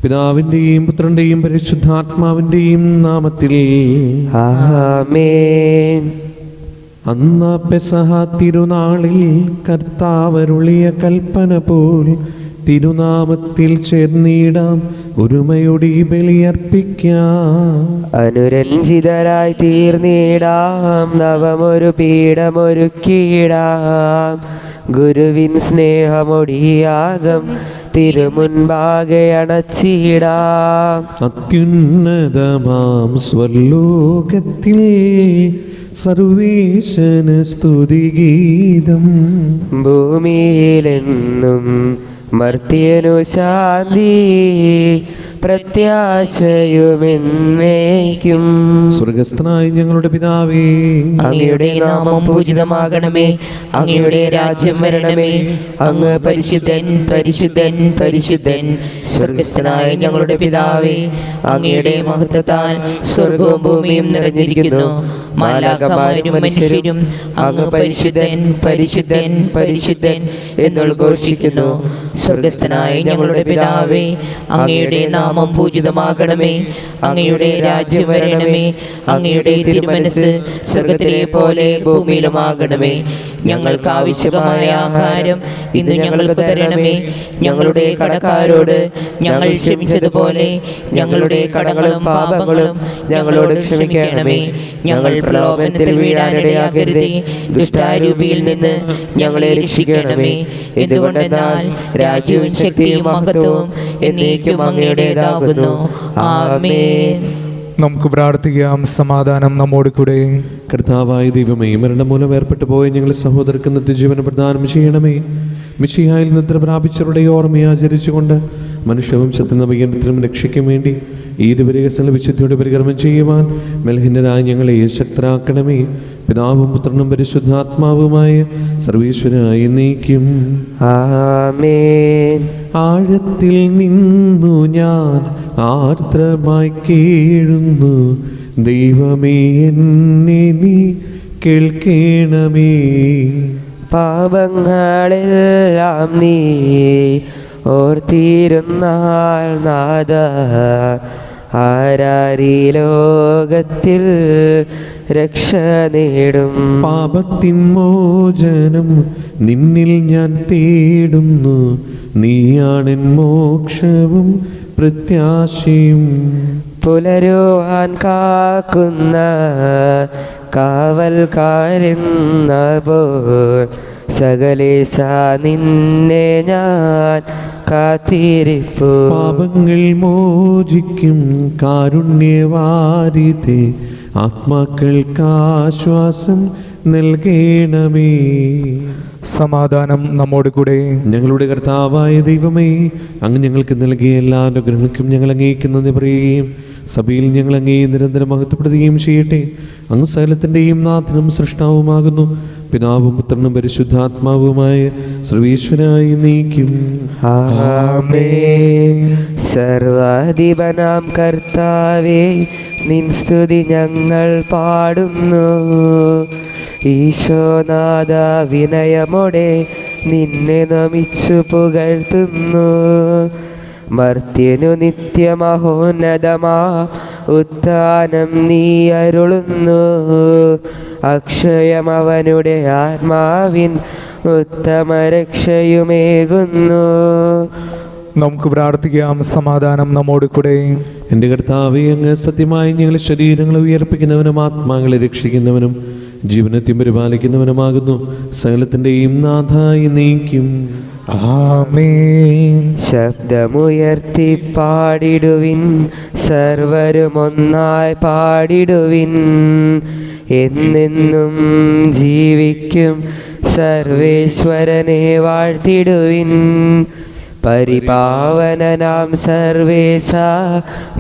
പിതാവിന്റെയും പുത്രന്റെയും പരിശുദ്ധാത്മാവിന്റെയും നാമത്തിൽ ആമേൻ. അന്ന് പെസഹ തിരുനാളിൽ കർത്താവരുളിയ കൽപ്പന പോൽ തിരുനാമത്തിൽ ചേർന്നിടാം, ഒരുമയോടെ ബലിയർപ്പിക്കാം. അനുരഞ്ജിതരായി തീർന്നിടാം, നവമൊരു പീഠമൊരുക്കിയിടാം. ഗുരുവിൻ സ്നേഹമൊടിയാകം തിരുമുൻപാകെ അണച്ചിടാം. അത്യുന്നതമാം സ്വർലോകത്തിൽ സർവേശന് സ്തുതിഗീതം. ഭൂമിയിലെന്നും മർത്യനു ശാന്തി, പ്രത്യാശയുമെന്നേക്കും. സ്വർഗസ്ഥനായ ഞങ്ങളുടെ പിതാവേ, അങ്ങയുടെ നാമം പൂജിതമാകണമേ. അങ്ങയുടെ രാജ്യം വരണമേ. അങ്ങ് പരിശുദ്ധൻ പരിശുദ്ധൻ പരിശുദ്ധൻ. സ്വർഗസ്ഥനായ ഞങ്ങളുടെ പിതാവേ, അങ്ങയുടെ മഹത്വത്താൽ സ്വർഗവും ഭൂമിയും നിറഞ്ഞിരിക്കുന്നു. മാലാഖമാരും മനുഷ്യരും അങ്ങ് പരിശുദ്ധൻ പരിശുദ്ധൻ പരിശുദ്ധൻ എന്നുദ്ഘോഷിക്കുന്നു. സ്വർഗസ്ഥനായ ഞങ്ങളുടെ പിതാവേ, അങ്ങയുടെ നാമം പൂജിതമാകണമേ. അങ്ങയുടെ രാജ്യം വരണമേ. അങ്ങയുടെ തിരുമനസ്സ് സ്വർഗത്തിലെ പോലെ ഭൂമിയിലുമാകണമേ. ഞങ്ങൾക്ക് ആവശ്യമായ ആഹാരം ഇന്ന് ഞങ്ങൾക്ക് തരണമേ. ഞങ്ങളുടെ കടക്കാരോട് ഞങ്ങൾ ക്ഷമിച്ചതുപോലെ ഞങ്ങളുടെ കടങ്ങളും പാപങ്ങളും ഞങ്ങളോട് ക്ഷമിക്കണമേ. ഞങ്ങൾ പ്രലോഭനത്തിൽ വീഴാനിടയാകരുതേ, ദുഷ്ടാരൂപിയിൽ നിന്ന് ഞങ്ങളെ രക്ഷിക്കണമേ. എന്തുകൊണ്ടെന്നാൽ രാജ്യവും ശക്തിയും മഹത്വവും എന്നേക്കും അങ്ങയുടേതാകുന്നു. ആമേൻ. നമുക്ക് പ്രാർത്ഥിക്കാം. സമാധാനം നമ്മോട് കൂടെ. കർത്താവായ ദൈവമേ, മരണം മൂലം ഏർപ്പെട്ടു പോയ ഞങ്ങളുടെ സഹോദരർക്ക് നിത്യജീവന പ്രദാനം ചെയ്യണമേ. മിശിഹായിൽ നിദ്ര പ്രാപിച്ചവരുടെ ഓർമ്മയെ ആചരിച്ചുകൊണ്ട് മനുഷ്യവംശത്തിൽ നവീകരണത്തിനും രക്ഷയ്ക്കും വേണ്ടി ഈ ദിവരകസ്ഥല വിശുദ്ധിയോടെ പരികർമ്മം ചെയ്യുവാൻ മെൽഹിന്നരായ ഞങ്ങളെ ശക്തരാക്കണമേ. പിതാവും പുത്രനും പരിശുദ്ധാത്മാവുമായ സർവീശ്വരായ നീക്കും. ആമേൻ. ആഴത്തിൽ നിന്നു ഞാൻ ആർദ്രമായി കേഴുന്നു, ദൈവമേ എന്നെ നീ കേൾക്കണമേ. പാപങ്ങളെല്ലാം നീ ഓർത്തിരുന്നാൽ നാഥ, ആരാരീ ലോകത്തിൽ രക്ഷ നേടും. പാപത്തിൻ മോചനം നിന്നിൽ ഞാൻ തേടുന്നു, നീയാണെൻ മോക്ഷവും പ്രത്യാശയും. പുലരുവാൻ കാക്കുന്ന കാവൽക്കാരെന്ന പോൽ സകലേശ നിന്നെ ഞാൻ കാത്തിരിപ്പു. പാപങ്ങൾ മോചിക്കും കാരുണ്യവാരിതേ, ആത്മാക്കൾക്ക് ആശ്വാസം നൽകണമേ. സമാധാനം നമ്മോട് കൂടെ. ഞങ്ങളുടെ കർത്താവായ ദൈവമേ, അങ്ങ് ഞങ്ങൾക്ക് നൽകിയ എല്ലാ അനുഗ്രഹങ്ങൾക്കും ഞങ്ങൾ അങ്ങേക്കുന്നത് പറയുകയും സഭയിൽ ഞങ്ങൾ അങ്ങേ നിരന്തരം മഹത്വപ്പെടുത്തുകയും ചെയ്യട്ടെ. അങ്ങ് സകലത്തിൻ്റെയും നാഥനും സൃഷ്ടാവുമാകുന്നു. പിതാവും പുത്രനും പരിശുദ്ധാത്മാവുമായ സർവീശ്വരായി നീക്കും. ആമേൻ. സർവാധിപനാം കർത്താവേ, നിൻ സ്തുതി ഞങ്ങൾ പാടുന്നു. ഈശോനാഥ, വിനയമോടെ നിന്നെ നമിച്ചു പുകഴ്ത്തുന്നു. മർത്യനു നിത്യമഹോന്നതമാ ഉത്ഥാനം നീ അരുളുന്നു. അക്ഷയം അവനുടെ ആത്മാവിൻ ഉത്തമ രക്ഷയുമേകുന്നു. നമുക്ക് പ്രാർത്ഥിക്കാം. സമാധാനം നമ്മോട് കൂടെ. എൻ്റെ കർത്താവേ, അങ്ങ് സത്യമായി ഞങ്ങളുടെ ശരീരങ്ങളെ ഉയർപ്പിക്കുന്നവനും ആത്മാക്കളെ രക്ഷിക്കുന്നവനും ജീവനത്തെയും പരിപാലിക്കുന്നവനുമാകുന്നു. സകലത്തിൻ്റെയും നാഥായി നീക്കും. ആമേൻ. ശബ്ദമുയർത്തി പാടിടുവിൻ, സർവരും ഒന്നായി പാടിടുവിൻ. എന്നെന്നും ജീവിക്കും സർവേശ്വരനെ വാഴ്ത്തിടുവിൻ. പരിപാവനനാം സർവേശ,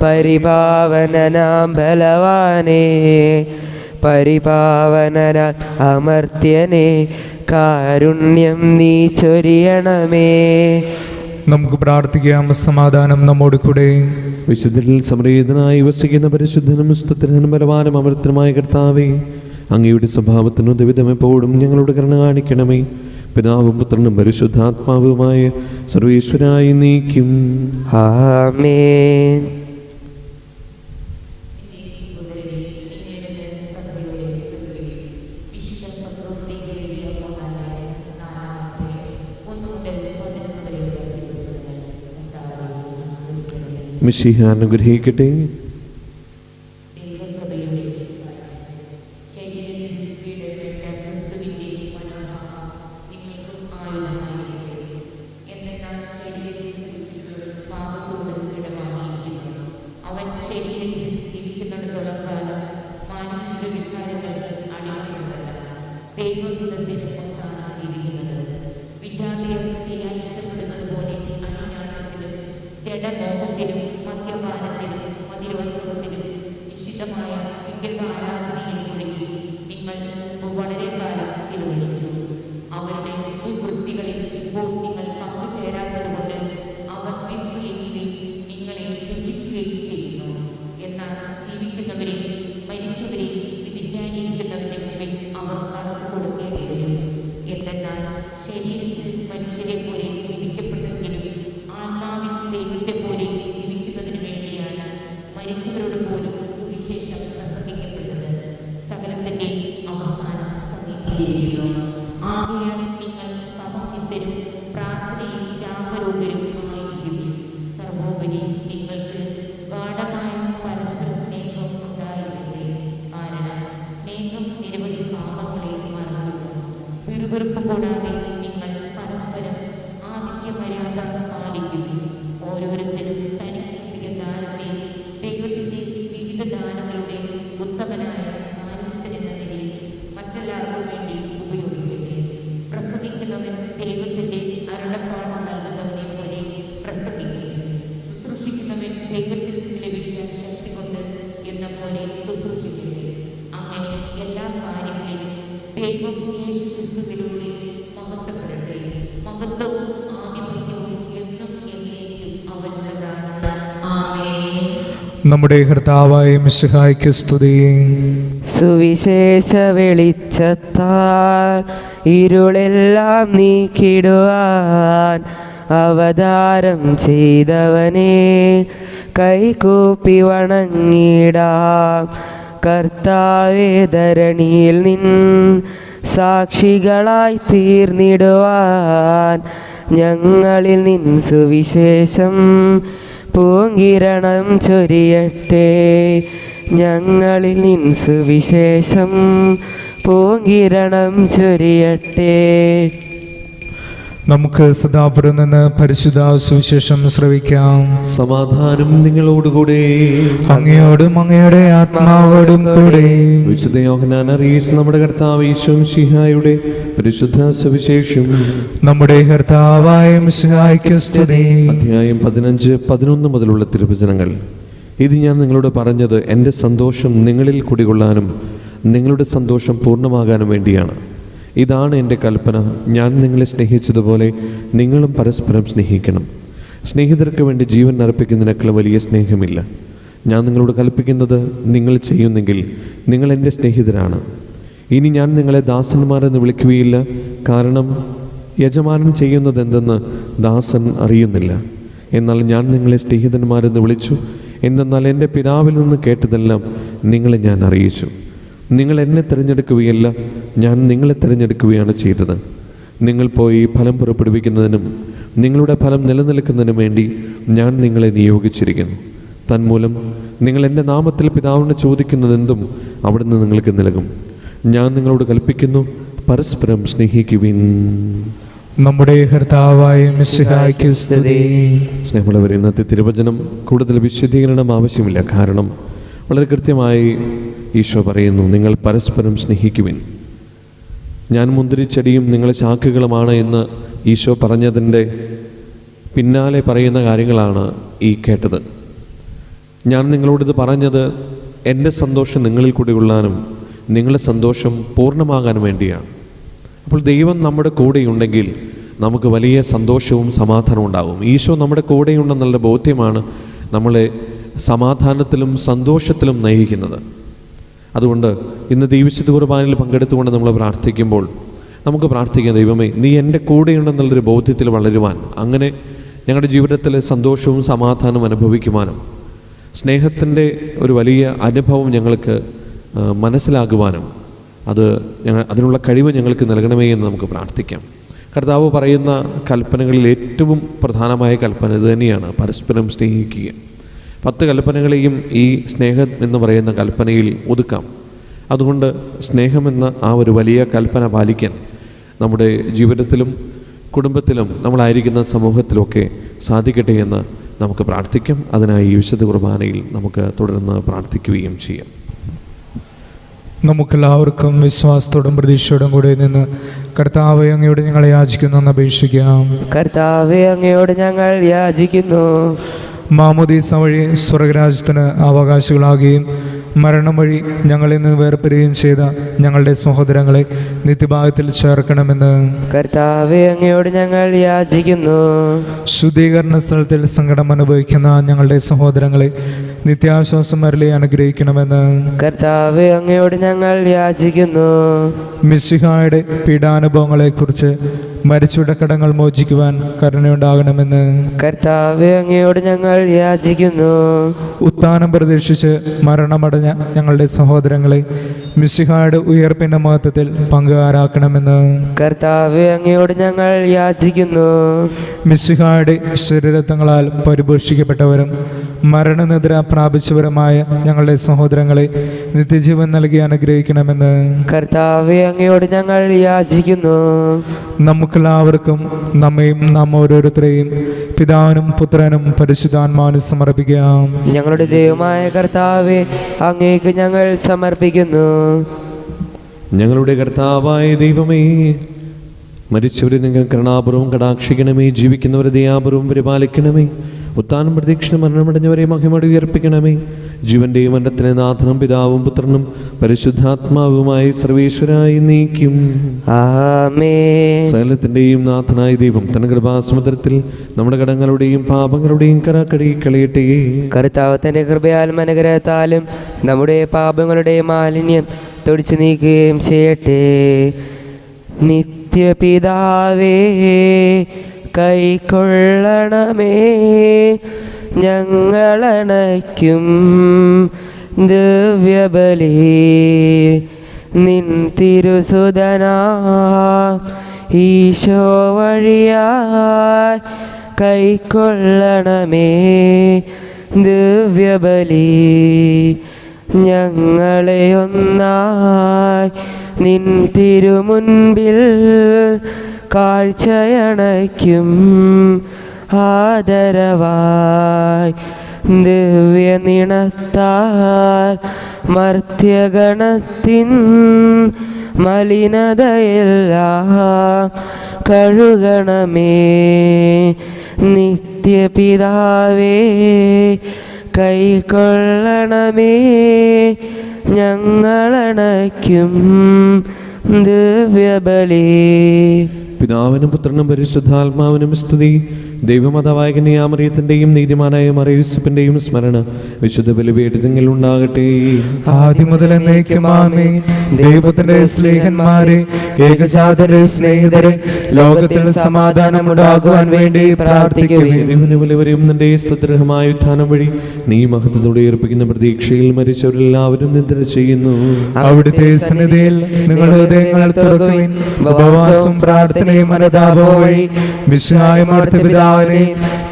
പരിപാവനനാം ബലവാനേ, പരിപാവനന അമർത്യനെ കാരുണ്യം നീ ചൊരിയണമേ. നമുക്ക് പ്രാർത്ഥിക്കാം. സമാധാനം നമ്മോട് കൂടെ. വിശുദ്ധരിൽ സമൃദ്ധനായി വസിക്കുന്ന പരിശുദ്ധനും സ്തുത്യനും ബലവാനും അമർത്തനുമായ കർത്താവേ, അങ്ങയുടെ സ്വഭാവത്തിനും ദുരിതം എപ്പോഴും ഞങ്ങളോട് കരുണ കാണിക്കണമേ. പിതാവും പുത്രനും പരിശുദ്ധാത്മാവുമായ സർവേശ്വരായി നീക്കും. ആമേൻ. മിശിഹ അനുഗ്രഹിക്കട്ടെ. ജഡമോഹത്തിനും മദ്യപാനത്തിനും മതിരോത്സവത്തിനും നിഷിദ്ധമായ വിഗ്രഹ ആരാധനയിൽ മുഴുകി നിങ്ങൾ വളരെ കാലം ചിലവഴിച്ചു. അവരുടെ ദുർവൃത്തികളിൽ ഇപ്പോൾ നിങ്ങൾ പങ്കുചേരാത്തതുകൊണ്ട് അവർ വിസ്മയിക്കുകയും നിങ്ങളെ രുചിക്കുകയും ചെയ്യുന്നു. എന്നാൽ ജീവിക്കുന്നവരെയും മരിച്ചവരെയും വിധിക്കാനിരിക്കുന്നവരുടെ മുമ്പിൽ അവർ കണക്ക് കൊടുക്കേണ്ടി വരും. എന്തെന്നാൽ ശരീരത്തിൽ മനുഷ്യരെ പോലെ വിധിക്കപ്പെട്ടെങ്കിലും ആത്മാവിൽ ദൈവത്തെ പോലെ ജീവിക്കുന്നതിന് വേണ്ടിയാണ് മരിച്ചവരോട് പോലും സുവിശേഷം പ്രസംഗിക്കപ്പെട്ടത്. സകലത്തിന്റെ അവസാനം സമീപിച്ചിരിക്കുന്നു. ആകയാൽ നിങ്ങൾ സമചിത്തരും പ്രാർത്ഥനയിൽ ജാഗരൂകരും ആയിരിക്കും. സർവോപരി നിങ്ങൾക്ക് ഗാഢമായ പരസ്പര സ്നേഹം ഉണ്ടായിരിക്കട്ടെ. കാരണം സ്നേഹം നിരവധി പാപങ്ങളെ മറക്കുന്നു. പിറുപിറുപ്പ് കൂടാതെ നിങ്ങൾ പരസ്പരം ആതിഥ്യ മര്യാദ പാലിക്കുന്നു. ഓരോരുത്തരും തനിക്ക് കിട്ടിയ ദാനത്തെ ദൈവത്തിന്റെ വിവിധ ദാനങ്ങളുടെ ഉത്തമനായ മാനസത്തിനെന്ന നിലയിൽ മറ്റെല്ലാവർക്കും വേണ്ടി ഉപയോഗിക്കട്ടെ. പ്രസംഗിക്കുന്നവൻ ദൈവത്തിന്റെ അരുളപ്പാട് നൽകുന്നവനെ പോലെ പ്രസംഗിക്കട്ടെ. ശുശ്രൂഷിക്കുന്നവൻ ദൈവത്തിൽ നിന്ന് ലഭിച്ച ശക്തി കൊണ്ട് എന്ന പോലെ ശുശ്രൂഷിക്കട്ടെ. അങ്ങനെ എല്ലാ കാര്യങ്ങളിലും ദൈവം യേശു ക്രിസ്തുവിലൂടെ മഹത്വപ്പെടട്ടെ. മഹത്വവും ആധിപത്യവും എന്നും എന്നേക്കും അവനുള്ളതാണ്. ആമേൻ. നമ്മുടെ കർത്താവായ മിശിഹായ്ക്ക് സ്തുതി. സുവിശേഷ വെളിച്ചത്താൽ ഇരുളെല്ലാം നീക്കിടുവാൻ അവതാരം ചെയ്തവനെ കൈകൂപ്പി വണങ്ങിടാം. കർത്താവേ, ധരണിയിൽ നിൻ സാക്ഷികളായി തീർന്നിടുവാൻ ഞങ്ങളിൽ നിൻ സുവിശേഷം പൂങ്കിരണം ചൊരിയട്ടെ. ഞങ്ങളിൽ നിൻ സുവിശേഷം പൂങ്കിരണം ചൊരിയട്ടെ. നമുക്ക് സദാപുരം നിന്ന് പരിശുദ്ധ സുവിശേഷം ശ്രവിക്കാം. സമാധാനം നിങ്ങളോടുകൂടെ. അങ്ങയോടും അങ്ങയുടെ ആത്മാവോടും കൂടെ. വിശുദ്ധ യോഹന്നാൻ അറിയിച്ച നമ്മുടെ കർത്താവ് യേശു മിശിഹായുടെ പരിശുദ്ധ സുവിശേഷം. നമ്മുടെ കർത്താവായ മിശിഹായ്ക്ക് സ്തുതി. അധ്യായം 15-11 മുതലുള്ള തിരുവചനങ്ങൾ. ഇത് ഞാൻ നിങ്ങളോട് പറഞ്ഞത് എൻ്റെ സന്തോഷം നിങ്ങളിൽ കുടികൊള്ളാനും നിങ്ങളുടെ സന്തോഷം പൂർണ്ണമാകാനും വേണ്ടിയാണ്. ഇതാണ് എൻ്റെ കൽപ്പന. ഞാൻ നിങ്ങളെ സ്നേഹിച്ചതുപോലെ നിങ്ങളും പരസ്പരം സ്നേഹിക്കണം. സ്നേഹിതർക്ക് വേണ്ടി ജീവൻ അർപ്പിക്കുന്നതിനേക്കാൾ വലിയ സ്നേഹമില്ല. ഞാൻ നിങ്ങളോട് കൽപ്പിക്കുന്നത് നിങ്ങൾ ചെയ്യുന്നെങ്കിൽ നിങ്ങൾ എൻ്റെ സ്നേഹിതരാണ്. ഇനി ഞാൻ നിങ്ങളെ ദാസന്മാരെന്ന് വിളിക്കുകയില്ല, കാരണം യജമാനൻ ചെയ്യുന്നതെന്തെന്ന് ദാസൻ അറിയുന്നില്ല. എന്നാൽ ഞാൻ നിങ്ങളെ സ്നേഹിതന്മാരെന്ന് വിളിച്ചു. എന്തെന്നാൽ എൻ്റെ പിതാവിൽ നിന്ന് കേട്ടതെല്ലാം നിങ്ങളെ ഞാൻ അറിയിച്ചു. നിങ്ങൾ എന്നെ തിരഞ്ഞെടുക്കുകയല്ല, ഞാൻ നിങ്ങളെ തിരഞ്ഞെടുക്കുകയാണ് ചെയ്തത്. നിങ്ങൾ പോയി ഫലം പുറപ്പെടുവിക്കുന്നതിനും നിങ്ങളുടെ ഫലം നിലനിൽക്കുന്നതിനും വേണ്ടി ഞാൻ നിങ്ങളെ നിയോഗിച്ചിരിക്കുന്നു. തന്മൂലം നിങ്ങൾ എൻ്റെ നാമത്തിൽ പിതാവിനെ ചോദിക്കുന്നതെന്തും അവിടുന്ന് നിങ്ങൾക്ക് നൽകും. ഞാൻ നിങ്ങളോട് കൽപ്പിക്കുന്നു, പരസ്പരം സ്നേഹിക്കുവിൻ. നമ്മുടെ കർത്താവായ മിശിഹായ്ക്ക് സ്തുതി. സ്നേഹമുള്ളവരെ, ഇന്നത്തെ തിരുവചനം കൂടുതൽ വിശദീകരണം ആവശ്യമില്ല. കാരണം വളരെ കൃത്യമായി ഈശോ പറയുന്നു, നിങ്ങൾ പരസ്പരം സ്നേഹിക്കുവിൻ. ഞാൻ മുന്തിരിച്ചെടിയും നിങ്ങൾ ശാഖകളുമാണ് എന്ന് ഈശോ പറഞ്ഞതിൻ്റെ പിന്നാലെ പറയുന്ന കാര്യങ്ങളാണ് ഈ കേട്ടത്. ഞാൻ നിങ്ങളോടിത് പറഞ്ഞത് എൻ്റെ സന്തോഷം നിങ്ങളിൽ കൂടി കൊള്ളാനും നിങ്ങളുടെ സന്തോഷം പൂർണ്ണമാകാൻ വേണ്ടിയാണ്. അപ്പോൾ ദൈവം നമ്മുടെ കൂടെയുണ്ടെങ്കിൽ നമുക്ക് വലിയ സന്തോഷവും സമാധാനവും ഉണ്ടാകും. ഈശോ നമ്മുടെ കൂടെയുണ്ടെന്നുള്ള ബോധ്യമാണ് നമ്മളെ സമാധാനത്തിലും സന്തോഷത്തിലും നയിക്കുന്നത്. അതുകൊണ്ട് ഇന്ന് ദൈവവിശുദ്ധ കുർബാനയിൽ പങ്കെടുത്തുകൊണ്ട് നമ്മൾ പ്രാർത്ഥിക്കുമ്പോൾ നമുക്ക് പ്രാർത്ഥിക്കാം, ദൈവമേ നീ എൻ്റെ കൂടെയുണ്ടെന്നുള്ളൊരു ബോധ്യത്തിൽ വളരുവാൻ, അങ്ങനെ ഞങ്ങളുടെ ജീവിതത്തിൽ സന്തോഷവും സമാധാനവും അനുഭവിക്കുവാനും സ്നേഹത്തിൻ്റെ ഒരു വലിയ അനുഭവം ഞങ്ങൾക്ക് മനസ്സിലാകുവാനും അതിനുള്ള കഴിവ് ഞങ്ങൾക്ക് നൽകണമേ എന്ന് നമുക്ക് പ്രാർത്ഥിക്കാം. കർത്താവ് പറയുന്ന കൽപ്പനകളിൽ ഏറ്റവും പ്രധാനമായ കൽപ്പന ഇത് തന്നെയാണ്, പരസ്പരം സ്നേഹിക്കുക. 10 കൽപ്പനകളെയും ഈ സ്നേഹം എന്ന് പറയുന്ന കൽപ്പനയിൽ ഒതുക്കാം. അതുകൊണ്ട് സ്നേഹമെന്ന ആ ഒരു വലിയ കൽപ്പന പാലിക്കാൻ നമ്മുടെ ജീവിതത്തിലും കുടുംബത്തിലും നമ്മളായിരിക്കുന്ന സമൂഹത്തിലുമൊക്കെ സാധിക്കട്ടെ എന്ന് നമുക്ക് പ്രാർത്ഥിക്കാം. അതിനായി ഈ വിശുദ്ധ കുർബാനയിൽ നമുക്ക് തുടർന്ന് പ്രാർത്ഥിക്കുകയും ചെയ്യാം. നമുക്കെല്ലാവർക്കും വിശ്വാസത്തോടും പ്രതീക്ഷയോടും കൂടെ നിന്ന് കർത്താവേ അങ്ങയോട് ഞങ്ങളെ യാചിക്കുന്നു എന്ന് അപേക്ഷിക്കാം. കർത്താവേ അങ്ങയോട് ഞങ്ങൾ യാചിക്കുന്നു. മാമോദീസ വഴി സ്വർഗരാജ്യത്തിന് അവകാശികളാകുകയും മരണം വഴി ഞങ്ങളിൽ നിന്ന് വേർപിരിയുകയും ചെയ്ത ഞങ്ങളുടെ സഹോദരങ്ങളെ നിത്യഭാഗത്തിൽ ചേർക്കണമെന്ന് കർത്താവേ അങ്ങയോട് ഞങ്ങൾ യാചിക്കുന്നു. ശുദ്ധീകരണ സ്ഥലത്തിൽ സങ്കടം അനുഭവിക്കുന്ന ഞങ്ങളുടെ സഹോദരങ്ങളെ നിത്യാശ്വാസം വരലി അനുഗ്രഹിക്കണമെന്ന് കർത്താവേ അങ്ങയോട് ഞങ്ങൾ യാചിക്കുന്നു. മിശിഹായുടെ പീഡാനുഭവങ്ങളെക്കുറിച്ച് മരിച്ചവരുടെ കടങ്ങൾ മോചിക്കുവാൻ കരുണയുണ്ടാകണമെന്ന് കർത്താവേ അങ്ങയോട് ഞങ്ങൾ യാചിക്കുന്നു. ഉത്ഥാനം പ്രതീക്ഷിച്ച് മരണമടഞ്ഞ ഞങ്ങളുടെ സഹോദരങ്ങളെ മിശിഹായുടെ ഉയർപ്പിന്റെ മഹത്വത്തിൽ പങ്കുകാരാക്കണമെന്ന് കർത്താവേ അങ്ങയോട് ഞങ്ങൾ യാചിക്കുന്നു. മിശിഹായുടെ ശരീരത്വങ്ങളാൽ പരിപോഷിക്കപ്പെട്ടവരും മരണനിദ്ര പ്രാപിച്ചവരുമായ ഞങ്ങളുടെ സഹോദരങ്ങളെ നിത്യജീവൻ നൽകി അനുഗ്രഹിക്കണമെന്ന് കർത്താവേ അങ്ങയോട് ഞങ്ങൾ യാചിക്കുന്നു. നമുക്കെല്ലാവർക്കും നമ്മയും നാം ഓരോരുത്തരെയും പിതാവിനും പുത്രനും പരിശുദ്ധാത്മാവിനും സമർപ്പിക്കാം. ഞങ്ങളുടെ ദൈവമായ കർത്താവേ അങ്ങേക്ക് ഞങ്ങൾ സമർപ്പിക്കുന്നു. ഞങ്ങളുടെ കർത്താവായ ദൈവമേ, മരിച്ചവരെ നിങ്ങൾ കരുണാപൂർവ്വം കടാക്ഷിക്കണമേ, ജീവിക്കുന്നവരെ ദയാപൂർവ്വം പരിപാലിക്കണമേ, ഉത്ഥാനം പ്രതീക്ഷ മരണമടഞ്ഞവരെ മഹിമയോടെ ഉയർപ്പിക്കണമേ. ജീവന്റെയും മരണത്തിലെ നാഥനും പിതാവും പരിശുദ്ധാത്മാവുമായി സർവേശ്വരായി നീക്കും. ആമേൻ. സകലത്തിന്റെയും നാഥനായ ദൈവം തന്റെ കൃപാസമുദ്രത്തിൽ നമ്മുടെ കടങ്ങളുടെയും പാപങ്ങളുടെയും കര കഴുകിക്കളയട്ടെ. കർത്താവ് തന്റെ കൃപയാലും അനുഗ്രഹത്താലും നമ്മുടെ പാപങ്ങളുടെ മാലിന്യം തുടച്ചു നീക്കുകയും ചെയ്യട്ടെ. നിത്യപിതാവേ കൈക്കൊള്ളണമേ ഞങ്ങളണയ്ക്കും ദിവ്യബലി. നിൻ തിരുസുതനാ ഈശോ വഴിയായി കൈക്കൊള്ളണമേ ദിവ്യബലി. ഞങ്ങളെ ഒന്നായി നിൻ തിരുമുൻപിൽ കാഴ്ചയണയ്ക്കും ആദരവായി ദിവ്യനിണത്താൽ മർത്യഗണത്തിൻ മലിനതയെല്ലാം കഴുകണമേ. നിത്യപിതാവേ കൈക്കൊള്ളണമേ ഞങ്ങളണയ്ക്കും ദിവ്യബലി. പിതാവിനും പുത്രനും പരിശുദ്ധാത്മാവിനും സ്തുതി. ദൈവമാതാവായ കന്യാമറിയത്തിന്റെയും നീതിമാനായ മറിയൂസഫിന്റെയും സ്മരണ വിശുദ്ധ ബലിപീഠത്തിൽ ഉണ്ടാകട്ടെ. ആദ്യം മുതൽ എന്നേക്കും ആമേൻ. ദൈവത്തിന്റെ സ്നേഹന്മാരെ, ഏകജാതന്റെ സ്നേഹിതരെ, ലോകത്തിൽ സമാധാനം ഉണ്ടാകുവാൻ വേണ്ടി പ്രാർത്ഥിക്കുകയും നിന്റെ സ്തുത്യർഹമായ ഉത്ഥാനം വഴി നീ മഹത്വത്തോടെ ഏർപ്പിക്കുന്ന പ്രതീക്ഷയിൽ മരിച്ചവരെല്ലാവരും നിദ്ര ചെയ്യുന്നു. അവിടുത്തെ സന്നിധിയിൽ നിങ്ങളുടെ ഹൃദയങ്ങൾ തുറക്കുവിൻ. ഉപവാസം പ്രാർത്ഥനയും അനുതാപവും വഴി വിശ്വാസമർത്ത പിതാവിനെ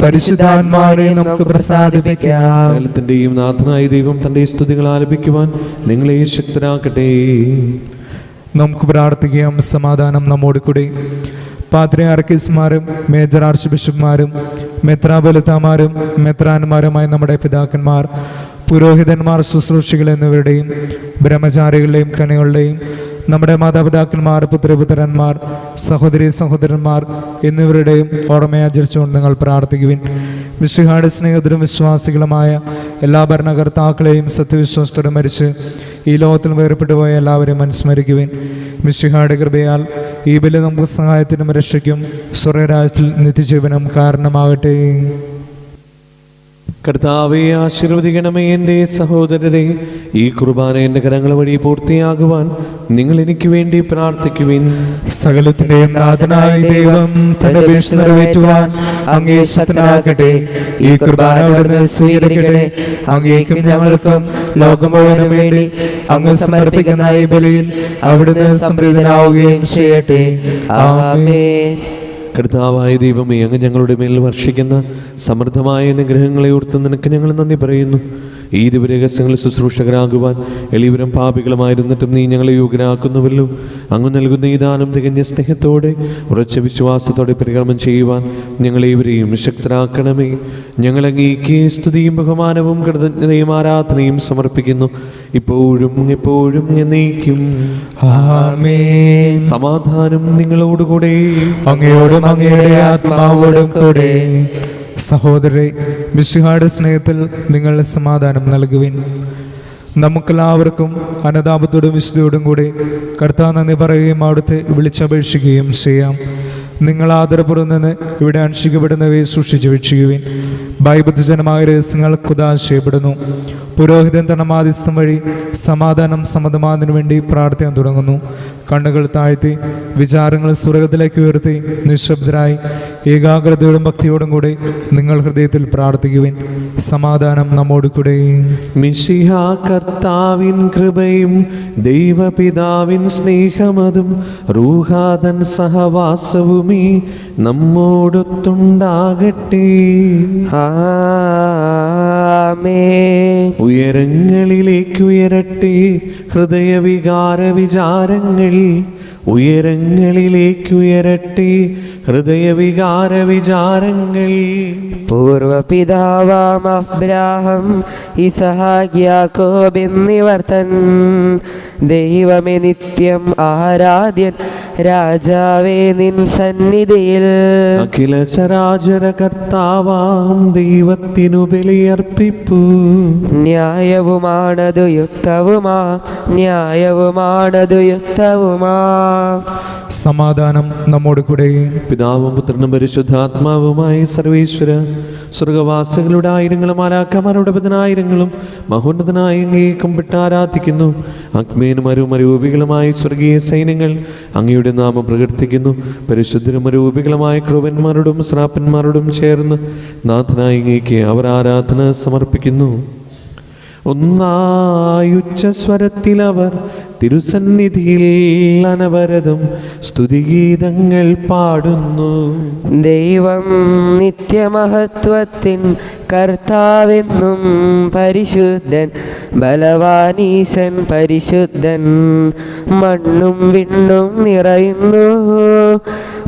പരിശുദ്ധാത്മാവിനെ നമുക്ക് പ്രസാദിപ്പിക്കാം. സകലത്തിന്റെയും നാഥനായ ദൈവം തന്റെ സ്തുതികൾ ആലപിക്കുവാൻ നിങ്ങളെ ശക്തരാക്കട്ടെ. നമുക്ക് പ്രാർത്ഥിക്കാം. സമാധാനം നമ്മോട് കൂടി. പാത്രിയാർക്കീസ്മാരും മേജർ ആർച്ച് ബിഷപ്പ്മാരും മെത്രാപൊലിത്താമാരും മെത്രാന്മാരുമായ നമ്മുടെ പിതാക്കന്മാർ, പുരോഹിതന്മാർ, ശുശ്രൂഷികൾ എന്നിവരുടെയും ബ്രഹ്മചാരികളുടെയും കനികളുടെയും നമ്മുടെ മാതാപിതാക്കന്മാർ, പുത്രപുത്രന്മാർ, സഹോദരി സഹോദരന്മാർ എന്നിവരുടെയും ഓർമ്മയാചരിച്ചുകൊണ്ട് നിങ്ങൾ പ്രാർത്ഥിക്കുവിൻ. മിശിഹായുടെ സ്നേഹിതരും വിശ്വാസികളുമായ എല്ലാ ഭരണകർത്താക്കളെയും സത്യവിശ്വാസത്തോടെ മരിച്ച് ഈ ലോകത്തിൽ വേർപെട്ടു പോയ എല്ലാവരെയും അനുസ്മരിക്കുവിൻ. മിശിഹായുടെ കൃപയാൽ ഈ ബലി നമുക്ക് സഹായത്തിനും രക്ഷയ്ക്കും സ്വർഗരാജ്യത്തിൽ നിത്യജീവനും കാരണമാകട്ടെ. കർത്താവെ ആശീർവദിക്കണമേ. എൻ്റെ സഹോദരരെ, ഈ കുർബാന എൻ്റെ കരങ്ങൾ വഴി പൂർത്തിയാകുവാൻ നിങ്ങൾ എനിക്ക് വേണ്ടി പ്രാർത്ഥിക്കുവിൻ. സകലത്തിന്റെയും നാഥനായ ദൈവം തന്റെ അപേക്ഷ നിറവേറ്റുവാൻ അങ്ങേ ശക്തനാകട്ടെ. ഈ കുർബാന അവിടുന്ന് സ്വീകരിക്കട്ടെ. അങ്ങേക്കും ഞങ്ങൾക്കും ലോകം മുഴുവനും വേണ്ടി അങ്ങ് സമർപ്പിക്കുന്ന ഈ ബലിയിൽ അവിടുന്ന് സംപ്രീതനാവുകയും ചെയ്യട്ടെ. ആമേൻ. കർത്താവായ ദൈവമേ, അങ്ങ് ഞങ്ങളുടെ മേൽ വർഷിക്കുന്ന സമൃദ്ധമായ അനുഗ്രഹങ്ങളെ ഓർത്ത് നിനക്ക് ഞങ്ങൾ നന്ദി പറയുന്നു. ഈ ദിവരഹസ്യങ്ങളിൽ ശുശ്രൂഷകരാകുവാൻ എളിവരും പാപികളുമായിരുന്നിട്ടും നീ ഞങ്ങളെ യോഗ്യരാക്കുന്നുവല്ലോ. അങ്ങ് നൽകുന്ന ഈ ദാനം തികഞ്ഞ സ്നേഹത്തോടെ ഉറച്ച വിശ്വാസത്തോടെ പരികർമ്മം ചെയ്യുവാൻ ഞങ്ങളേവരെയും ശക്തരാക്കണമേ. ഞങ്ങൾ അങ്ങേക്ക് സ്തുതിയും ബഹുമാനവും കൃതജ്ഞതയും ആരാധനയും സമർപ്പിക്കുന്നു, ഇപ്പോഴും എപ്പോഴും എന്നേക്കും. ആമേൻ. സമാധാനം നിങ്ങളോടുകൂടെ. അങ്ങയോടും അങ്ങയുടെ ആത്മാവോടും കൂടെ. സഹോദരരെ, മിശിഹായുടെ സ്നേഹത്തിൽ നിങ്ങൾ സമാധാനം നൽകുവിൻ. നമുക്കെല്ലാവർക്കും അനുതാപത്തോടും വിശുദ്ധിയോടും കൂടി കർത്താവ് നന്ദി പറയുകയും അവിടുത്തെ വിളിച്ചപേക്ഷിക്കുകയും ചെയ്യാം. നിങ്ങൾ ആദരപൂർവ്വം നിന്ന് ഇവിടെ അനുഷ്ഠിക്കപ്പെടുന്നവയെ സൂക്ഷിച്ചു വീക്ഷിക്കുവിൻ. ഭയബുദ്ധജനമായ രഹസ്യങ്ങൾ കുദാശ ചെയ്യപ്പെടുന്നു. പുരോഹിതൻ തന്റെ മാധ്യസ്ഥം വഴി സമാധാനം സമ്മതമാകുന്നതിനു വേണ്ടി പ്രാർത്ഥന തുടങ്ങുന്നു. കണ്ണുകൾ താഴ്ത്തി വിചാരങ്ങൾ സ്വർഗത്തിലേക്ക് ഉയർത്തി നിശബ്ദരായി ഏകാഗ്രതയോടും ഭക്തിയോടും കൂടെ നിങ്ങൾ ഹൃദയത്തിൽ പ്രാർത്ഥിക്കുവിൻ. സമാധാനം നമ്മോട് കൂടെ. മിശിഹാ കർത്താവിൻ കൃപയും ദൈവപിതാവിൻ സ്നേഹമതും റൂഹാദൻ സഹവാസവുമീ നമ്മോടൊത്തുണ്ടാകട്ടെ. ആമേൻ. ഉയരങ്ങളിലേക്ക് ഉയരട്ടെ ഹൃദയവികാര വിചാരങ്ങൾ. ഉയരങ്ങളിലേക്ക് ഉയരട്ടെ ഹൃദയവികാര വിചാരങ്ങൾ. പൂർവപിതാവാം അബ്രാഹം ഇസഹാക്ക് യാക്കോബ് എന്നിവർ തൻ ദൈവമേ നിത്യം ആരാധ്യൻ രാജാവേ നിൻ സന്നിധിയിൽ അഖില ചരാചര കർത്താവാം ദൈവത്തിനു ബലിയർപ്പിപ്പൂ. ന്യായവുമാണതു യുക്തവുമാ, ന്യായവുമാണതു യുക്തവുമാ. സമാധാനം നമ്മോട് കൂടെ. പിതാവും പുത്രനും പരിശുദ്ധാത്മാവുമായി സർവേശ്വര, സ്വർഗവാസികളുടെ ആയിരങ്ങളും മാലാഖമാരുടെ പതിനായിരങ്ങളും മഹോന്നതനായ അങ്ങയെ കുമ്പിട്ട് ആരാധിക്കുന്നു. അഗ്മേനും അരൂപികളുമായി സ്വർഗീയ സൈന്യങ്ങൾ അങ്ങയുടെ നാമം പ്രകീർത്തിക്കുന്നു. പരിശുദ്ധരും അരൂപികളുമായ ക്രൂവന്മാരോടും ശ്രാപ്പന്മാരോടും ചേർന്ന് നാഥനായ അങ്ങേക്ക് അവർ ആരാധന സമർപ്പിക്കുന്നു. ഒന്നായുച്ചസ്വരത്തിൽ അവർ തിരുസന്നിധിയിൽ അനവരതം സ്തുതിഗീതങ്ങൾ പാടുന്നു. ദൈവം നിത്യമഹത്വത്തിൻ കർത്താവെന്നും പരിശുദ്ധൻ, ബലവാനീശൻ പരിശുദ്ധൻ. മണ്ണും വിണ്ണും നിറയുന്നു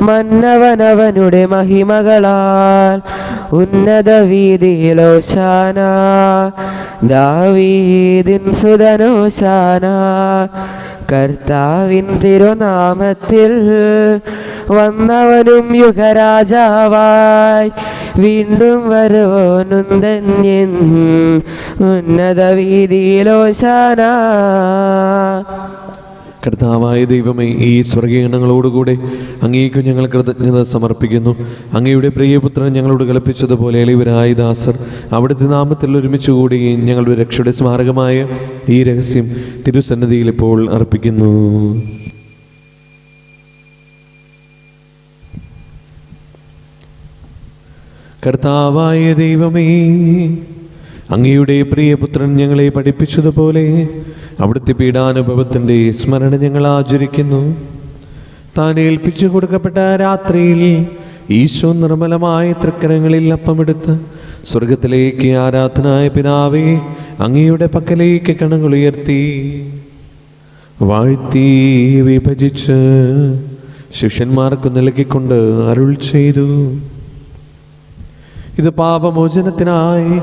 മന്നവനവനുടെ മഹിമകളാൽ. ഉന്നത വീതിയിലോശാന, ദാവീദിൻ സുതനോശാന. കർത്താവിൻ തിരുനാമത്തിൽ വന്നവനും യുഗരാജാവായി വീണ്ടും വരുവോനും ധന്യൻ. ഉന്നത വീതിയിലോശാന. കർത്താവായ ദൈവമേ, ഈ സ്വർഗീയങ്ങളോടുകൂടെ അങ്ങേക്ക് ഞങ്ങൾ കൃതജ്ഞത സമർപ്പിക്കുന്നു. അങ്ങയുടെ പ്രിയപുത്രൻ ഞങ്ങളോട് കൽപ്പിച്ചതുപോലെ എളിവരായ ദാസർ അവിടുത്തെ നാമത്തിൽ ഒരുമിച്ച് കൂടി ഞങ്ങളുടെ രക്ഷയുടെ സ്മാരകമായ ഈ രഹസ്യം തിരുസന്നിധിയിൽ ഇപ്പോൾ അർപ്പിക്കുന്നു. കർത്താവായ ദൈവമേ, അങ്ങയുടെ പ്രിയപുത്രൻ ഞങ്ങളെ പഠിപ്പിച്ചതുപോലെ അവിടുത്തെ പീഡാനുഭവത്തിൻ്റെ സ്മരണ ഞങ്ങൾ ആചരിക്കുന്നു. താൻ ഏൽപ്പിച്ചു കൊടുക്കപ്പെട്ട രാത്രിയിൽ ഈശോ നിർമ്മലമായ തൃക്കരങ്ങളിൽ അപ്പമെടുത്ത് സ്വർഗത്തിലേക്ക് ആരാധനായ പിതാവേ അങ്ങയുടെ പക്കലേക്ക് കണ്ണുകളുയർത്തി വാഴ്ത്തി വിഭജിച്ച് ശിഷ്യന്മാർക്ക് നൽകിക്കൊണ്ട് അരുൾ ചെയ്തു: ഇത് പാപമോചനത്തിനായി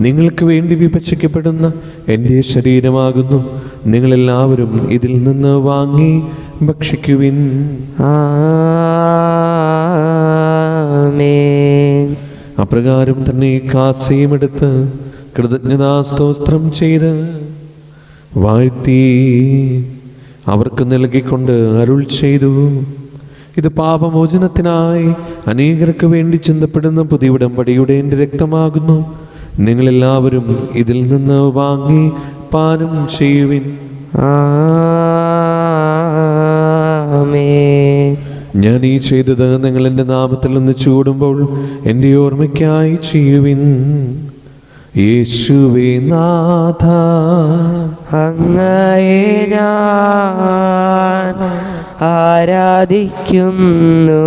നിങ്ങൾക്ക് വേണ്ടി വിഭജിക്കപ്പെടുന്ന എൻ്റെ ശരീരമാകുന്നു. നിങ്ങളെല്ലാവരും ഇതിൽ നിന്ന് വാങ്ങി ഭക്ഷിക്കുവിൻ. ആമേൻ. അപ്രകാരം തന്നെ കാസയുമെടുത്ത് കൃതജ്ഞതാസ്തോത്രം ചെയ്ത് വാഴ്ത്തി അവർക്ക് നൽകിക്കൊണ്ട് അരുൾ ചെയ്തു: ഇത് പാപമോചനത്തിനായി അനേകർക്ക് വേണ്ടി ചിന്തപ്പെടുന്ന പുതിയ ഉടമ്പടിയുടെ എൻ്റെ രക്തമാകുന്നു. നിങ്ങളെല്ലാവരും ഇതിൽ നിന്ന് വാങ്ങി പാനം ചെയ്യുവിൻ. ആമേൻ. ഞാൻ ഈ ചെയ്തത് നിങ്ങൾ എൻ്റെ നാമത്തിൽ ഒന്ന് ചൂടുമ്പോൾ എൻ്റെ ഓർമ്മയ്ക്കായി ചെയ്യുവിൻ. യേശുവേ നാഥ, അങ്ങയെ ഞാൻ ആരാധിക്കുന്നു,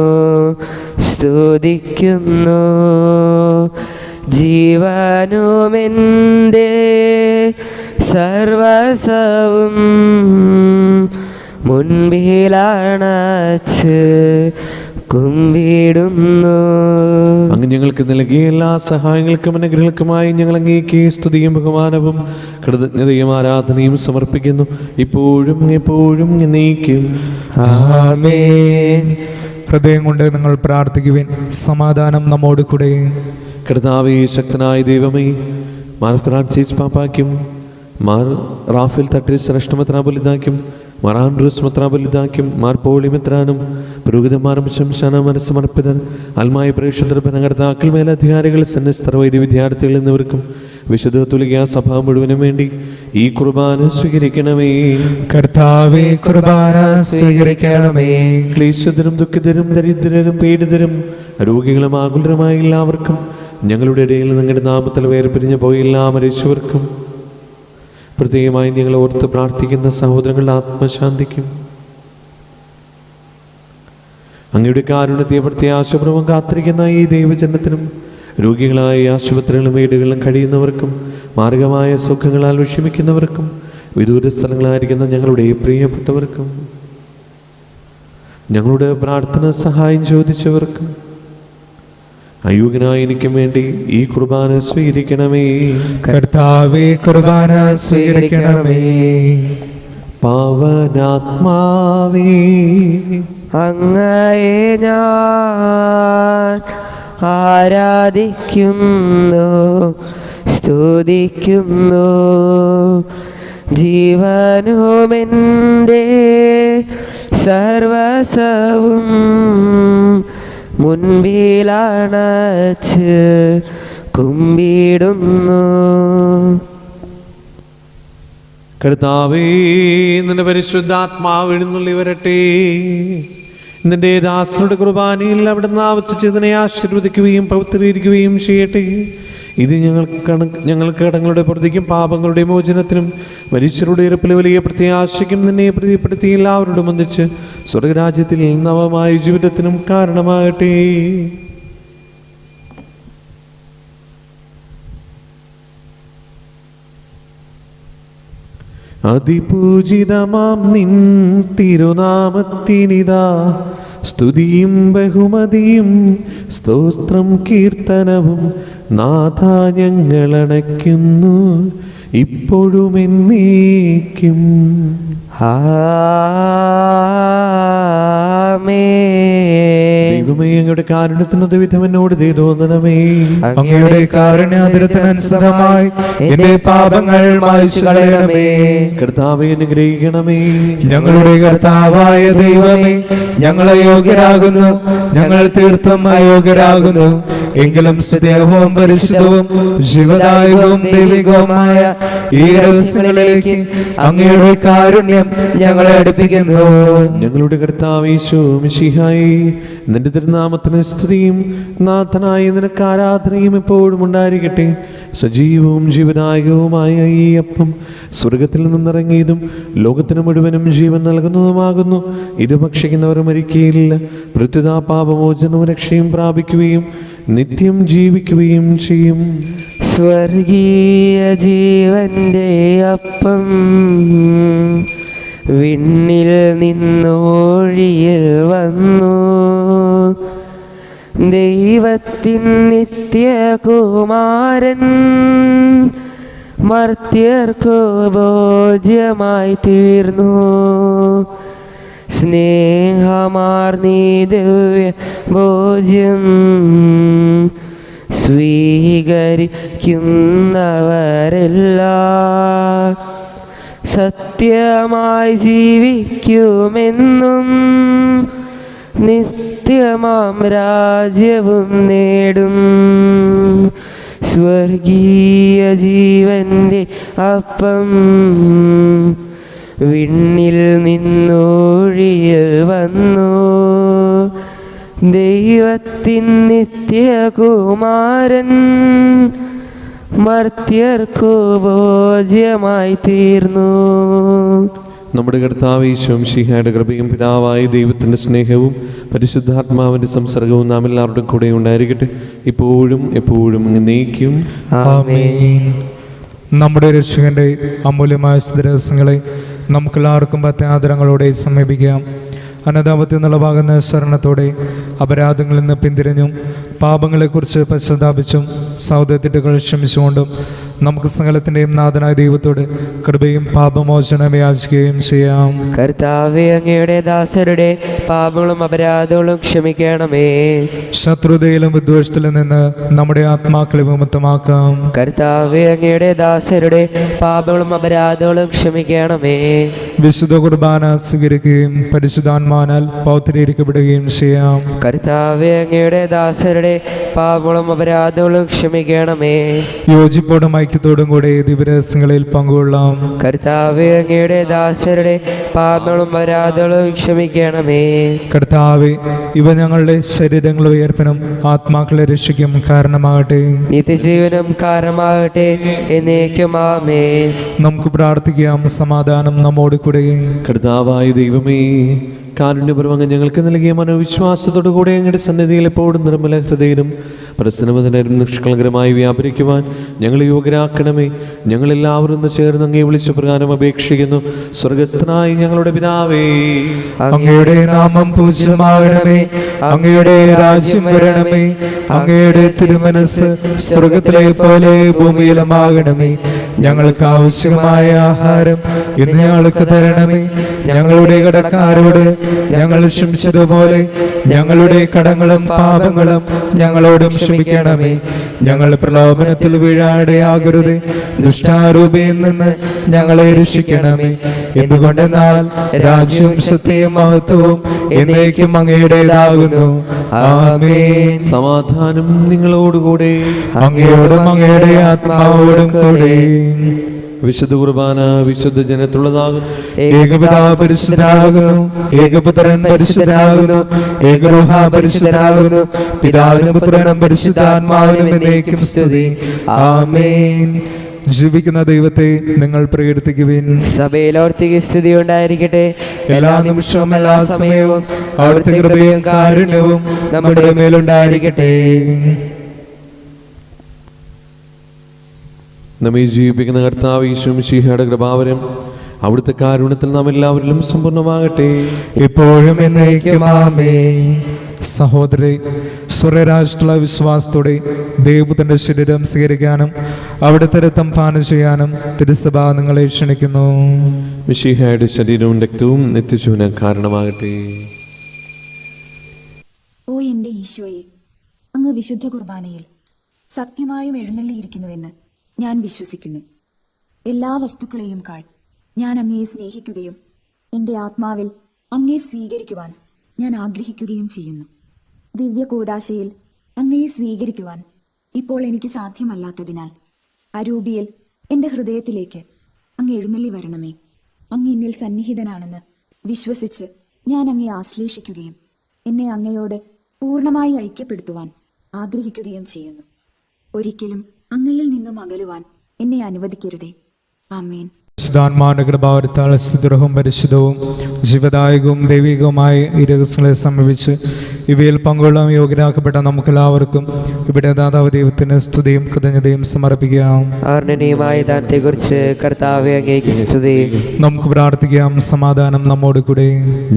സ്തുതിക്കുന്നു. ജീവനുമെൻ്റെ സർവസവും മുൻപിലണച്ച് കുമ്പിടുന്നു. അങ്ങ് ഞങ്ങൾക്ക് നൽകിയ എല്ലാ സഹായങ്ങൾക്കും അനുഗ്രഹങ്ങൾക്കുമായി ഞങ്ങൾ അങ്ങേക്ക് സ്തുതിയും ബഹുമാനവും കൃതജ്ഞതയും ആരാധനയും സമർപ്പിക്കുന്നു, ഇപ്പോഴും എപ്പോഴും എന്നേക്കും. ആമേൻ. ഹൃദയം കൊണ്ട് നിങ്ങൾ പ്രാർത്ഥിക്കുവിൻ. സമാധാനം നമ്മോട് കൂടെ. കർത്താവേ, ശക്തനായ ദൈവമേ, Mar Francis പാപ്പായ്ക്കും Mar Raphael Thattil ശ്രേഷ്ഠമെത്രാപൊലീത്തായ്ക്കും Mar Andrews മെത്രാപൊലീത്തായ്ക്കും Mar poly മെത്രാനും പുരോഹിതന്മാരും ശംശാന മനസ്സമർപ്പിതർ ആത്മായ പ്രേക്ഷകർ ഭരണകർത്താക്കൾ മേലധികാരികൾ സന്യസ്തർ വൈദ്യ വിദ്യാർത്ഥികൾ എന്നിവർക്കും വിശുദ്ധ തുലിക സഭ മുഴുവനും വേണ്ടി ഈ കുർബാന സ്വീകരിക്കണമേ. കർത്താവേ, കുർബാന സ്വീകരിക്കണമേ. ക്ലേശിതരും ദുഃഖിതരും ദരിദ്രരും പീഡിതരും രോഗികളും ആകുലരുമായ എല്ലാവർക്കും, ഞങ്ങളുടെ ഇടയിൽ നിങ്ങളുടെ നാമത്തിൽ വേർപിരിഞ്ഞു പോയ എല്ലാ മരിച്ചവർക്കും, പ്രത്യേകമായി ഞങ്ങൾ ഓർത്ത് പ്രാർത്ഥിക്കുന്ന സഹോദരങ്ങളുടെ ആത്മശാന്തിക്കും, അങ്ങയുടെ കാരുണ്യത്തെ പ്രത്യാശപൂർവ്വം കാത്തിരിക്കുന്ന ഈ ദൈവജനത്തിനും, രോഗികളായ ആശുപത്രികളിലും വീടുകളിലും കഴിയുന്നവർക്കും, മാർഗമായ സുഖങ്ങളാൽ വിഷമിക്കുന്നവർക്കും, വിദൂര സ്ഥലങ്ങളായിരിക്കുന്ന ഞങ്ങളുടെ പ്രിയപ്പെട്ടവർക്കും, ഞങ്ങളുടെ പ്രാർത്ഥന സഹായം ചോദിച്ചവർക്കും, അയോഗ്യനായ എനിക്കും വേണ്ടി ഈ കുർബാന സ്വീകരിക്കണമേ. കർത്താവേ, കുർബാന സ്വീകരിക്കണമേ. പാവനാത്മാവേ, അങ്ങയെ ഞാൻ ആരാധിക്കുന്നു, സ്തുതിക്കുന്നു. ജീവനുമെൻ്റെ സർവസവും മുൻപിലണച്ച് കുമ്പിടുന്നു. കർത്താവേ, നിന്റെ പരിശുദ്ധാത്മാവ് എഴുന്നള്ളി വരട്ടെ. നിന്റെ ദാസരുടെ കുർബാനയിൽ അവിടുന്ന് ആവശ്യിച്ചതിനെ ആശീർവദിക്കുകയും പവിത്രീകരിക്കുകയും ചെയ്യട്ടെ. ഇത് ഞങ്ങൾക്ക് കടങ്ങളുടെ പ്രതിക്കും പാപങ്ങളുടെ മോചനത്തിനും മരിച്ചവരുടെ ഇറപ്പിലെ വലിയ പ്രത്യാശയ്ക്കും നിന്നെ പ്രീതിപ്പെടുത്തി എല്ലാവരോടും ഒന്നിച്ച് സ്വർഗരാജ്യത്തിൽ നവമായ ജീവിതത്തിനും കാരണമാകട്ടെ. അതിപൂജിതമാം നിൻ തിരുനാമത്തിനിതാ സ്തുതിയും ബഹുമതിയും സ്തോത്രം കീർത്തനവും നാഥ ഞങ്ങളണയ്ക്കുന്നു ഇപ്പോഴും എന്നേക്കും. ദൈവമേ, അങ്ങയുടെ കാരുണ്യത്തിനൊത്ത വിധം എന്നോട് തോന്നണമേ. അങ്ങയുടെ കാരുണ്യാതിരത്തിനനുസൃതമായി എന്റെ പാപങ്ങൾ മായ്ച്ചു കളയണമേ. കർത്താവേ, അനുഗ്രഹിക്കണമേ. ഞങ്ങളുടെ കർത്താവായ ദൈവമേ, ഞങ്ങൾ അയോഗ്യരാകുന്നു, ഞങ്ങൾ തീർത്തും അയോഗ്യരാകുന്നു. എങ്കിലും സ്തുത്യവും പരിശുദ്ധവും ജീവദായകവും ദൈവികവുമായ ഈ രഹസ്യങ്ങളിലേക്ക് അങ്ങയുടെ കാരുണ്യം ഞങ്ങളെ അടുപ്പിക്കുന്നു. ഞങ്ങളുടെ കർത്താവേ യേശു മിശിഹായേ, നിന്റെ തിരുനാമത്തിന് സ്തുതിയും നാഥനായ നിനക്ക് ആരാധനയും എപ്പോഴും ഉണ്ടായിരിക്കട്ടെ. സജീവവും ജീവദായകവുമായ ഈ അപ്പം സ്വർഗത്തിൽ നിന്നിറങ്ങിയതും ലോകത്തിന് മുഴുവനും ജീവൻ നൽകുന്നതുമാകുന്നു. ഇത് ഭക്ഷിക്കുന്നവർ മരിക്കുകയില്ല, പ്രത്യുത പാപമോചനവും രക്ഷയും പ്രാപിക്കുകയും നിത്യം ജീവിക്കുകയും ചെയ്യും. സ്വർഗീയ ജീവന്റെ അപ്പം വിണ്ണിൽ നിന്നോഴിയിൽ വന്നു, ദൈവത്തിൻ നിത്യകുമാരൻ മർത്യർക്കു ഭോജ്യമായി തീർന്നു. സ്നേഹമാർന്നീ ദിവ്യ ഭോജ്യം സ്വീകരിക്കുന്നവരെല്ലാം സത്യമായി ജീവിക്കുമെന്നും നിത്യമാം രാജ്യവും നേടും. സ്വർഗീയ ജീവന്റെ അപ്പം വിണ്ണിൽ നിന്നൊഴിയൽ വന്നു. ദൈവത്തിൻ നിത്യകുമാരൻ മർത്യർക്കു ഭോജ്യമായി തീർന്നു. നമ്മുടെ കർത്താവ് ഈശോ മിശിഹായുടെ കൃപയും പിതാവായ ദൈവത്തിൻ്റെ സ്നേഹവും പരിശുദ്ധാത്മാവിൻ്റെ സംസർഗവും നാം എല്ലാവരുടെ കൂടെ ഉണ്ടായിരിക്കട്ടെ, ഇപ്പോഴും എപ്പോഴും എന്നേക്കും. ആമേൻ. നമ്മുടെ രക്ഷകന്റെ അമൂല്യമായ ദിവസങ്ങളെ നമുക്കെല്ലാവർക്കും ഭക്താദരങ്ങളോടെ സമീപിക്കാം. അനഥാപത്തിൽ നിന്നുള്ളവാകുന്ന ശരണത്തോടെ അപരാധങ്ങളിൽ നിന്ന് പിന്തിരിഞ്ഞും പാപങ്ങളെക്കുറിച്ച് പശ്ചാത്താപിച്ചും സൗദത്തിട്ടുകൾ ക്ഷമിച്ചുകൊണ്ടും നമുക്ക് സകലത്തിൻ്റെയും നാഥനായ ദൈവത്തോട് കൃപയും പാപമോചനം യാചിക്കുകയും ചെയ്യാം. കർത്താവേ, അങ്ങയുടെ ദാസരുടെ പാപങ്ങളും അപരാധങ്ങളും ക്ഷമിക്കണമേ. ശത്രുതയിലും വിദ്വേഷത്തിലും നിന്ന് നമ്മുടെ ആത്മാക്കളെ വിമുക്തമാക്കാം. കർത്താവേ, അങ്ങയുടെ ദാസരുടെ പാപങ്ങളും അപരാധങ്ങളും ക്ഷമിക്കണമേ. വിശുദ്ധ കുർബാന സ്വീകരിക്കുകയും പരിശുദ്ധാത്മാവിനാൽ പൗത്രീകരിക്കപ്പെടുകയും ചെയ്യാം. കർത്താവേ, അങ്ങയുടെ ദാസരുടെ പാപങ്ങളും അപരാധങ്ങളും ക്ഷമിക്കണമേ. യോജിപ്പോടും ഐക്യത്തോടും കൂടെ ദിവരഹസ്യങ്ങളിൽ പങ്കുകൊള്ളാം. കർത്താവേ, അങ്ങയുടെ ദാസരുടെ പാപങ്ങളും അപരാധങ്ങളും ക്ഷമിക്കണമേ. കർത്താവേ, ഇവ ഞങ്ങളുടെ ശരീരങ്ങളെ ഉയർപ്പിനും ആത്മാക്കളെ രക്ഷിക്കും കാരണമാകട്ടെ. നിത്യജീവനും കാരണമാകട്ടെ, എന്നേക്കും ആമേൻ. നമുക്ക് പ്രാർത്ഥിക്കാം. സമാധാനം നമ്മോട് കൂടെ. കർത്താവായ ദൈവമേ, കാരുണ്യപൂർവ്വം ഞങ്ങൾക്ക് നൽകിയ മനോവിശ്വാസത്തോടു കൂടെ ഞങ്ങളുടെ സന്നിധിയിൽ എപ്പോഴും നിർമ്മല ഹൃദയരും പ്രശ്നവതനും നിഷ്കളങ്കരമായി വ്യാപരിക്കുവാൻ ഞങ്ങളെ യോഗ്യരാക്കണമേ. ഞങ്ങളെല്ലാവരും ഒന്ന് ചേർന്ന് അങ്ങേ വിളിച്ച പ്രകാരം അപേക്ഷിക്കുന്നു. സ്വർഗസ്ഥനായ ഞങ്ങളുടെ പിതാവേ, അങ്ങയുടെ നാമം പൂജ്യമാകണമേ. അങ്ങയുടെ രാജ്യം വരണമേ. അങ്ങയുടെ തിരുമനസ് സ്വർഗത്തിലെ പോലെ ഭൂമിയിലുമാകണമേ. ഞങ്ങൾക്ക് ആവശ്യമായ ആഹാരം ഇന്ന് ഞങ്ങൾക്ക് തരണമേ. ഞങ്ങളുടെ കടക്കാരോട് ഞങ്ങൾ ക്ഷമിച്ചതുപോലെ ഞങ്ങളുടെ കടങ്ങളും പാപങ്ങളും ഞങ്ങളോടും ക്ഷമിക്കണമേ. ഞങ്ങൾ പ്രലോഭനത്തിൽ വീഴാതെയാകരുത്, ദുഷ്ടാരൂപിയിൽ നിന്ന് ഞങ്ങളെ രക്ഷിക്കണമേ. എന്തുകൊണ്ടെന്നാൽ രാജ്യവും ശക്തിയും മഹത്വവും എന്നേക്കും അങ്ങയുടേതാകുന്നു. ആമേൻ. സമാധാനം നിങ്ങളോടുകൂടെ. അങ്ങയോടും അങ്ങയുടെ ആത്മാവോടും കൂടെ. വിശുദ്ധ കുർബാന വിശുദ്ധ ജനത്തുള്ളതാകുന്നു. ഏകപിതാവ് പരിശുദ്ധനാകുന്നു, ഏകപുത്രൻ പരിശുദ്ധനാകുന്നു, ഏകരൂഹ പരിശുദ്ധനാകുന്നു. പിതാവിനും പുത്രനും പരിശുദ്ധാത്മാവിനും എന്നേക്കും സ്തുതി. ആമേൻ. ജീവിക്കുന്ന ദൈവത്തെ നിങ്ങൾ പ്രകീർത്തിക്കുവിൻ. സഭയിലോർത്തിക്ക് സ്തുതി ഉണ്ടായിരിക്കട്ടെ. എല്ലാ നിമിഷവും എല്ലാ സമയവും അവിടുത്തെ കൃപയും കാരുണ്യവും നമ്മുടെ മേലുണ്ടായിരിക്കട്ടെ. നമ്മെ ജീവിപ്പിക്കുന്ന കർത്താവ് ഈശോ മിശിഹായുടെ കൃപാവരം അവിടുത്തെ കാരുണ്യത്തിൽ നാം എല്ലാവരിലും സമ്പൂർണ്ണമാകട്ടെ, ഇപ്പോഴും എന്നേക്കും. ആമേൻ. സഹോദരി, സ്വർഗരാജ്യത്തുള്ള വിശ്വാസത്തോടെ ദൈവത്തിന്റെ ശരീരം സ്വീകരിക്കാനും അവിടുത്തെ രക്തം പാനം ചെയ്യാനും തിരുസഭ നിങ്ങളെ ക്ഷണിക്കുന്നു. മിശിഹായുടെ ശരീരവും രക്തവും നിത്യജീവന് കാരണമാകട്ടെ. ഓ എൻ്റെ ഈശോയെ, അങ്ങ് വിശുദ്ധ കുർബാനയിൽ സത്യമായും എഴുന്നള്ളിയിരിക്കുന്നുവെന്ന് ഞാൻ വിശ്വസിക്കുന്നു. എല്ലാ വസ്തുക്കളെയും കാൾ ഞാൻ അങ്ങയെ സ്നേഹിക്കുകയും എൻ്റെ ആത്മാവിൽ അങ്ങയെ സ്വീകരിക്കുവാൻ ഞാൻ ആഗ്രഹിക്കുകയും ചെയ്യുന്നു. ദിവ്യ കൂദാശയിൽ അങ്ങയെ സ്വീകരിക്കുവാൻ ഇപ്പോൾ എനിക്ക് സാധ്യമല്ലാത്തതിനാൽ അരൂപിയിൽ എൻ്റെ ഹൃദയത്തിലേക്ക് അങ്ങ് എഴുന്നള്ളി വരണമേ. അങ്ങ് എന്നിൽ സന്നിഹിതനാണെന്ന് വിശ്വസിച്ച് ഞാൻ അങ്ങയെ ആശ്ലേഷിക്കുകയും എന്നെ അങ്ങയോട് പൂർണ്ണമായി ഐക്യപ്പെടുത്തുവാൻ ആഗ്രഹിക്കുകയും ചെയ്യുന്നു. ഒരിക്കലും അങ്ങയിൽ നിന്നും അകലുവാൻ എന്നെ അനുവദിക്കരുതേ. ആമേൻ. വിശുദ്ധാത്മാവിന്റെ കൃപാവരത്താൽ സ്തുതിർഹവും പരിശുദ്ധവും ജീവദായകവും ദൈവികവുമായ ഈ രഹസ്യങ്ങളെ സമീപിച്ച് ഇവയിൽ പങ്കുകൊള്ളാൻ യോഗ്യരാക്കപ്പെട്ട നമുക്കെല്ലാവർക്കും ഇവിടെ ദാതാവ് ദൈവത്തിന് സ്തുതിയും കൃതജ്ഞതയും സമർപ്പിക്കാം. ആർണനീയമായ ദാനത്തെക്കുറിച്ച് കർത്താവേ, അങ്ങേക്ക് സ്തുതി. നമുക്ക് പ്രാർത്ഥിക്കാം. സമാധാനം നമ്മോട് കൂടെ.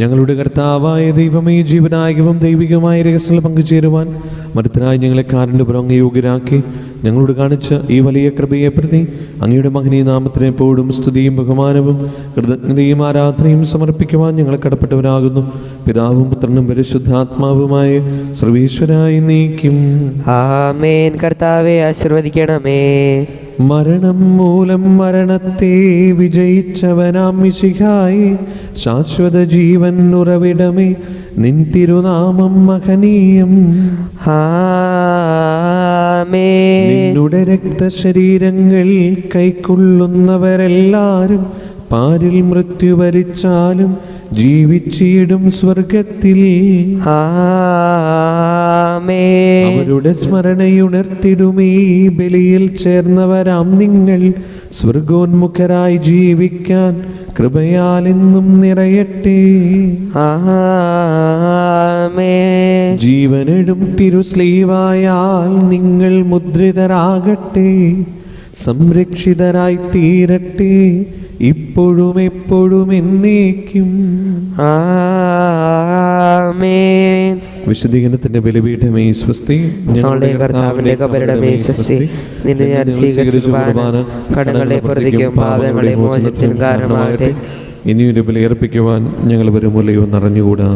ഞങ്ങളുടെ കർത്താവായ ദൈവമേ, ജീവനായകവും ദൈവികവുമായ രഹസ്യങ്ങൾ പങ്കുചേരുവാൻ മരുത്തരായി ഞങ്ങളെ കാരുണ്യപൂർവ്വം അങ്ങ് യോഗ്യരാക്കി ഞങ്ങളോട് കാണിച്ച ഈ വലിയ കൃപയെ പ്രതി അങ്ങയുടെ മഹനീയ നാമത്തിന് എപ്പോഴും സ്തുതിയും ബഹുമാനവും കൃതജ്ഞതയും ആരാധനയും സമർപ്പിക്കുവാൻ ഞങ്ങൾ കടപ്പെട്ടവരാകുന്നു. പിതാവും പുത്രനും പരിശുദ്ധാത്മാവുമായ സർവീശ്വരായി നീക്കും. ആമേൻ. കർത്താവെ ആശീർവദിക്കണമേ. മരണം മൂലം മരണത്തെ വിജയിച്ചവനാം മിശിഹായി ശാശ്വത ജീവൻ ഉറവിടമേ, നിൻ തിരുനാമം മഹനീയം. ആമേൻ. നിന്നുടെ രക്തശരീരങ്ങൾ കൈക്കൊള്ളുന്നവരെല്ലാരും പാരിൽ മൃത്യു വരിച്ചാലും ജീവിച്ചിടും സ്വർഗത്തിൽ. അവരുടെ സ്മരണയുണർത്തിടുമീ ബലിയിൽ ചേർന്നവരാം നിങ്ങൾ സ്വർഗോന്മുഖരായി ജീവിക്കാൻ കൃപയാൽ എന്നും നിറയട്ടെ. ജീവനിടും തിരുസ്ലീവായാൽ നിങ്ങൾ മുദ്രിതരാകട്ടെ, സംരക്ഷിതരായി തീരട്ടെ, ഇപ്പോഴും എപ്പോഴും എന്നേക്കും. വിശുദ്ധീകരണത്തിന്റെ ബലിപീഠമേ സ്വസ്തി. ഞങ്ങളുടെ കർത്താവിന്റെ കബരിടമേ സ്വസ്തി. നിന്നെ ഞാൻ സ്വീകരിച്ച കുർബാന കടങ്ങളെ പ്രതിക്കും പാപങ്ങളെ മോചനത്തിനും കാരണമാകട്ടെ. ഇനിയൊരു ബലിയർപ്പിക്കുവാൻ ഞങ്ങൾ ഒരു മൂലയോ നിറഞ്ഞുകൂടാ.